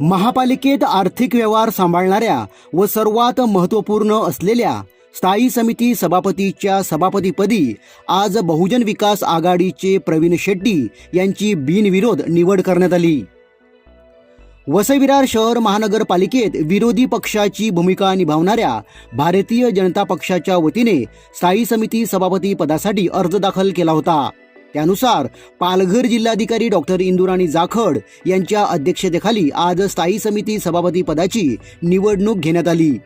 महापालिकेत आर्थिक व्यवहार सांभाळणाऱ्या व सर्वात महत्त्वपूर्ण असलेल्या स्थायी समिती सभापतीच्या सभापतीपदी आज बहुजन विकास आघाडीचे प्रवीण शेट्टी यांची बिनविरोध निवड करण्यात आली. वसई विरार शहर महानगरपालिकेत विरोधी पक्षाची भूमिका निभावणाऱ्या भारतीय जनता पक्षाच्या वतीने स्थायी समिती सभापती पदासाठी अर्ज दाखल केला होता. त्यानुसार पालघर जिल्हाधिकारी डॉक्टर इंदुराणी जाखड यांच्या अध्यक्षतेखाली आज स्थायी समिती सभापती पदाची निवडणूक घेण्यात आली.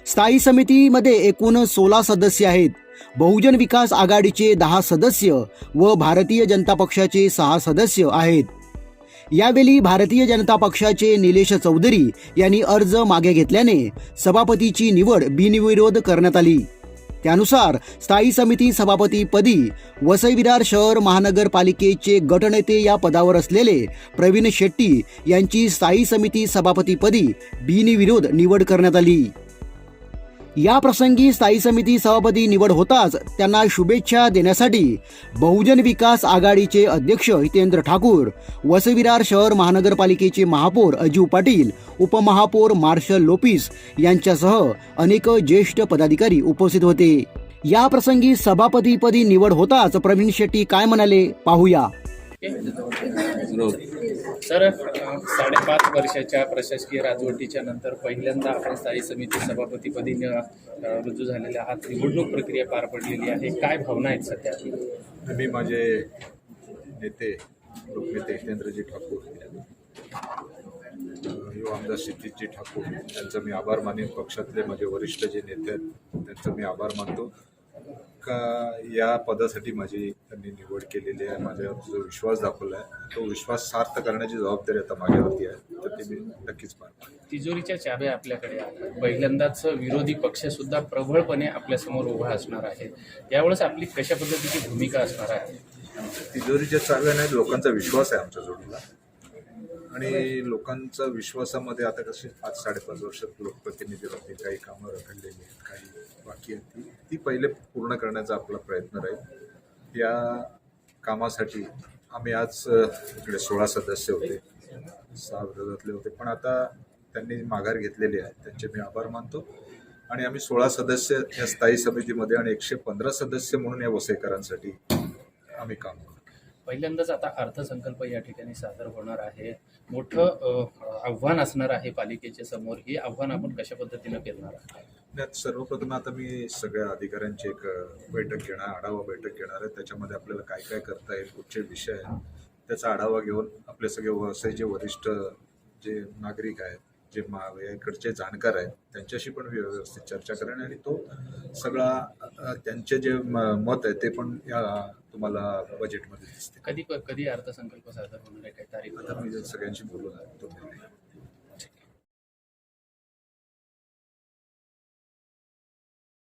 स्थायी समितीमध्ये एकूण 16 सदस्य आहेत. बहुजन विकास आघाडीचे 10 सदस्य व भारतीय जनता पक्षाचे 6 सदस्य आहेत. यावेळी भारतीय जनता पक्षाचे निलेश चौधरी यांनी अर्ज मागे घेतल्याने सभापतीची निवड बिनविरोध करण्यात आली. त्यानुसार स्थायी समिती सभापतीपदी वसई विरार शहर महानगरपालिकेचे गटनेते या पदावर असलेले प्रवीण शेट्टी यांची स्थायी समिती सभापतीपदी बिनविरोध निवड करण्यात आली. या प्रसंगी स्थायी समिती सभापती निवड होताच त्यांना शुभेच्छा देण्यासाठी बहुजन विकास आघाडीचे अध्यक्ष हितेंद्र ठाकूर, वसई विरार शहर महानगरपालिकेचे महापौर अजीव पाटील, उपमहापौर मार्शल लोपिस यांच्यासह अनेक ज्येष्ठ पदाधिकारी उपस्थित होते. या प्रसंगी सभापतीपदी निवड होताच प्रवीण शेट्टी काय म्हणाले पाहूया. सर, 5.5 वर्षाच्या प्रशासकीय राजवटीच्या नंतर पहिल्यांदा आपण स्थायी समिती सभापतीपदी रुजू झालेल्या आहात. निवडणूक प्रक्रिया पार पडलेली आहे. काय भावना आहेत सध्या? मी माझे नेते लोकनेते हितेंद्रजी ठाकूर, युवा आमदार क्षितिजजी ठाकूर यांचा मी आभार मानेन. पक्षातले माझे वरिष्ठ जे नेते आहेत त्यांचा मी आभार मानतो का या पदासाठी माझी त्यांनी निवड केलेली आहे. माझ्यावर जो विश्वास दाखवला आहे तो विश्वास सार्थ करण्याची जबाबदारी आता माझ्यावरती आहे, तर ते मी नक्कीच पार पाडेन. तिजोरीच्या चाव्या आपल्याकडे आहेत. पहिल्यांदाच विरोधी पक्ष सुद्धा प्रबळपणे आपल्यासमोर उभा असणार आहे. यावेळेस आपली कशा पद्धतीची भूमिका असणार आहे? तिजोरीच्या चाव्या नाही, लोकांचा विश्वास आहे आमच्या जोडीला. आणि लोकांचा विश्वासामध्ये आता कसे 5-5.5 वर्षात लोकप्रतिनिधीवरती काही कामं रखडलेली आहेत, काही बाकी आहेत, ती पहिले पूर्ण करण्याचा आपला प्रयत्न राहील. या कामासाठी आम्ही आज इकडे 16 सदस्य होते, 6 विरोधातले होते, पण आता त्यांनी माघार घेतलेली आहे, त्यांचे मी आभार मानतो. आणि आम्ही 16 सदस्य या स्थायी समितीमध्ये आणि 115 सदस्य म्हणून या वसईकरांसाठी आम्ही काम करतो. पहिल्यांदाच आता अर्थसंकल्प या ठिकाणी सादर होणार आहे. मोठं आव्हान असणार आहे पालिकेच्या समोर. हे आव्हान आपण कशा पद्धतीनं पेलणार आहात? सर्वप्रथम आता मी सगळ्या अधिकाऱ्यांची एक बैठक घेणार, आढावा बैठक घेणार आहे. त्याच्यामध्ये आपल्याला काय काय करता येईल, कुठचे विषय आहेत, त्याचा आढावा घेऊन आपले सगळे वसईचे वरिष्ठ जे नागरिक आहेत, जे इकडचे जाणकार आहेत, त्यांच्याशी पण व्यवस्थित चर्चा करेन. आणि तो सगळा त्यांचे जे मत आहे ते पण या तुम्हाला बजेटमध्ये दिसते. कधी अर्थसंकल्प सादर होणार आहे? काही तारीख? आता मी सगळ्यांशी बोलून आहे तो निर्णय.